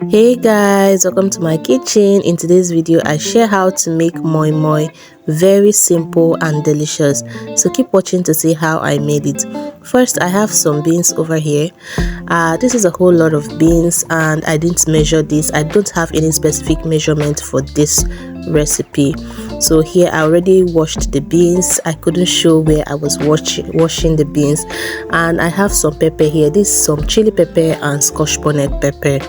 Hey guys, welcome to my kitchen. In today's video I share how to make moi moi. Very simple and delicious, so keep watching to see how I made it. First, I have some beans over here. This is a whole lot of beans and I didn't measure this. I don't have any specific measurement for this recipe. So here I already washed the beans. I couldn't show where I was washing the beans. And I have some pepper here. This is some chili pepper and Scotch bonnet pepper.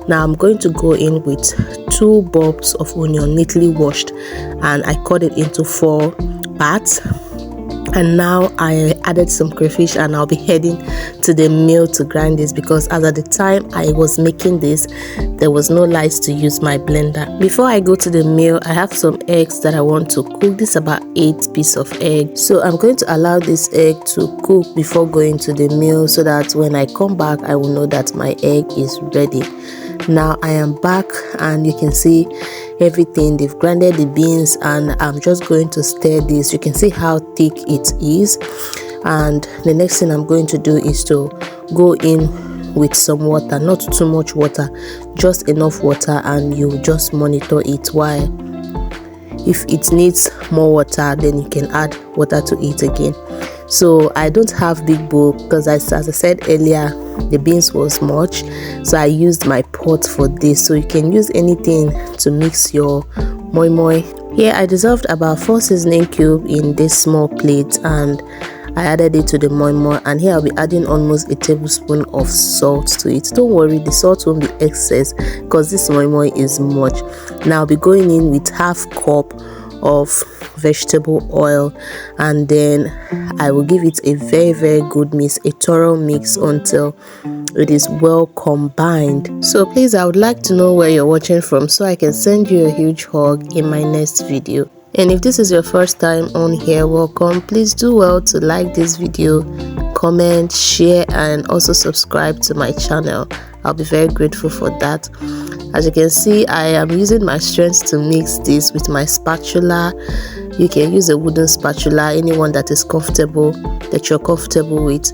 Now I'm going to go in with 2 bulbs of onion neatly washed, and I cut it into 4 parts. And now I added some crayfish and I'll be heading to the mill to grind this, because as at the time I was making this there was no lights to use my blender. Before I go to the mill, I have some eggs that I want to cook. This is about 8 pieces of egg, so I'm going to allow this egg to cook before going to the mill, so that when I come back I will know that my egg is ready. Now I am back and you can see everything. They've grinded the beans and I'm just going to stir this. You can see how thick it is, and the next thing I'm going to do is to go in with some water, not too much water, just enough water, and you just monitor it. While if it needs more water, then you can add water to it again. So I don't have big bowl because as I said earlier, the beans was much, so I used my pot for this. So you can use anything to mix your moi moi. Here I dissolved about 4 seasoning cube in this small plate and I added it to the moi moi, and here I'll be adding almost a tablespoon of salt to it. Don't worry, the salt won't be excess because this moi moi is much. Now I'll be going in with ½ cup of vegetable oil, and then I will give it a very good mix, a thorough mix until it is well combined. So please, I would like to know where you're watching from so I can send you a huge hug in my next video. And if this is your first time on here, welcome. Please do well to like this video, comment, share, and also subscribe to my channel. I'll be very grateful for that. As you can see, I am using my strength to mix this with my spatula. You can use a wooden spatula, anyone that is comfortable, that you're comfortable with.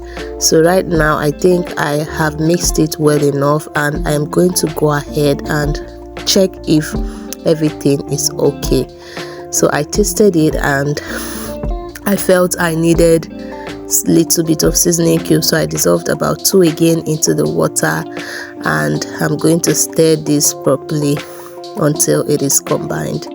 So right now I think I have mixed it well enough, and I'm going to go ahead and check if everything is okay. So I tasted it and I felt I needed a little bit of seasoning cube, so I dissolved about 2 again into the water, and I'm going to stir this properly until it is combined.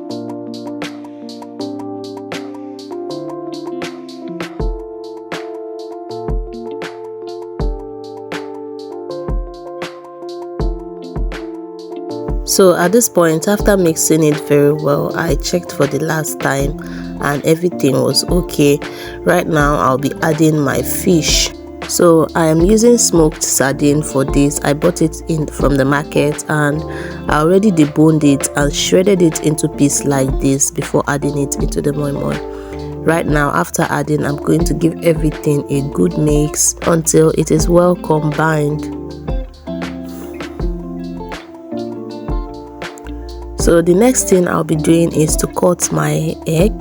So at this point, after mixing it very well, I checked for the last time and everything was okay. Right now I'll be adding my fish. So I am using smoked sardine for this. I bought it in from the market and I already deboned it and shredded it into pieces like this before adding it into the moi moi. Right now, after adding, I'm going to give everything a good mix until it is well combined. So the next thing I'll be doing is to cut my egg,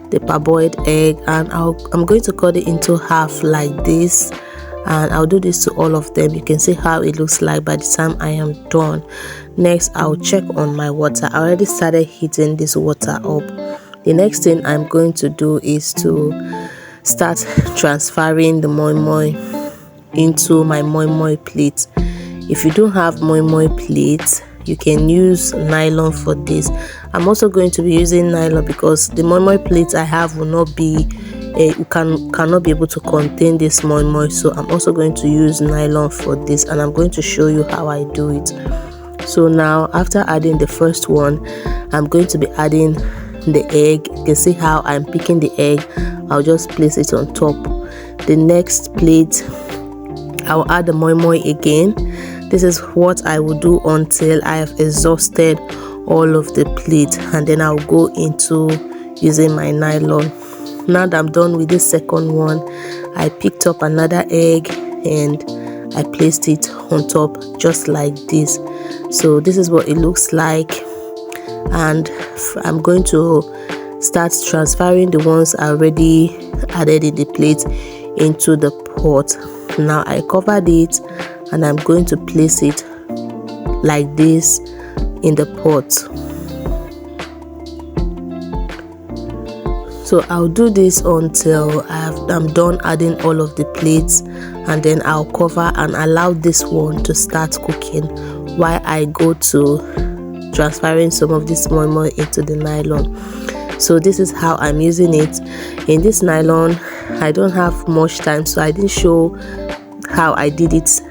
the parboiled egg, and I'm going to cut it into half like this, and I'll do this to all of them. You can see how it looks like by the time I am done. Next, I'll check on my water. I already started heating this water up. The next thing I'm going to do is to start transferring the moi moi into my moi moi plate. If you don't have moi moi plate, you can use nylon for this. I'm also going to be using nylon because the moi moi plate I have will not be cannot be able to contain this moi moi, so I'm also going to use nylon for this, and I'm going to show you how I do it. So now, after adding the first one, I'm going to be adding the egg. You can see how I'm picking the egg. I'll just place it on top. The next plate, I'll add the moi moi again. This is what I will do until I have exhausted all of the plate, and then I'll go into using my nylon. Now that I'm done with this second one, I picked up another egg and I placed it on top just like this. So this is what it looks like, and I'm going to start transferring the ones I already added in the plate into the pot. Now I covered it and I'm going to place it like this in the pot. So I'll do this until I'm done adding all of the plates, and then I'll cover and allow this one to start cooking while I go to transferring some of this moi moi into the nylon. So this is how I'm using it. In this nylon, I don't have much time, so I didn't show how I did it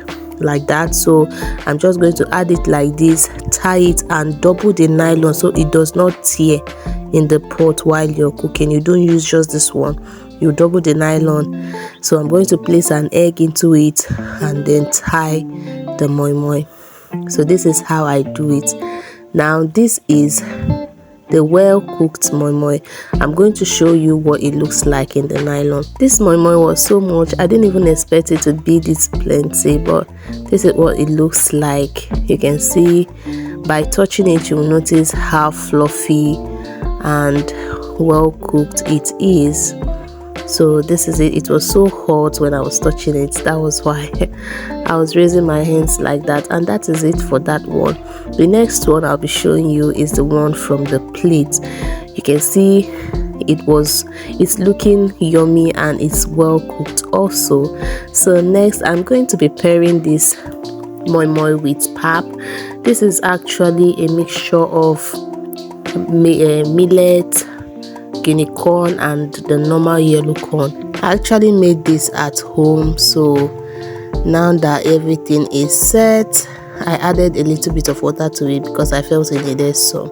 like that. So I'm just going to add it like this, tie it, and double the nylon so it does not tear in the pot while you're cooking. You don't use just this one, you double the nylon. So I'm going to place an egg into it and then tie the moi moi. So this is how I do it. Now this is the well cooked moi moi. I'm going to show you what it looks like in the nylon. This moi moi was so much, I didn't even expect it to be this plenty, but this is what it looks like. You can see by touching it, you will notice how fluffy and well cooked it is. So this is it. It was so hot when I was touching it, that was why I was raising my hands like that. And that is it for that one. The next one I'll be showing you is the one from the plate. You can see it's looking yummy and it's well cooked also. So next I'm going to be pairing this moi moi with pap. This is actually a mixture of millet, guinea corn, and the normal yellow corn. I actually made this at home, so now that everything is set, I added a little bit of water to it because I felt it needed some.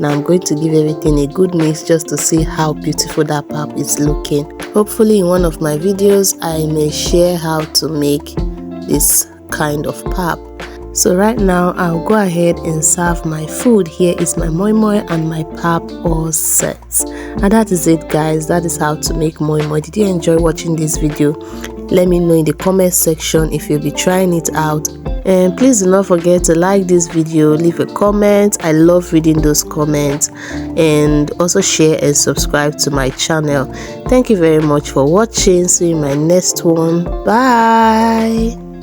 Now I'm going to give everything a good mix just to see how beautiful that pap is looking. Hopefully in one of my videos I may share how to make this kind of pap. So right now I'll go ahead and serve my food. Here is my moi moi and my pap all set. And that is it, guys. That is how to make moi moi. Did you enjoy watching this video? Let me know in the comment section if you'll be trying it out. And please do not forget to like this video, leave a comment. I love reading those comments, and also share and subscribe to my channel. Thank you very much for watching. See you in my next one. Bye.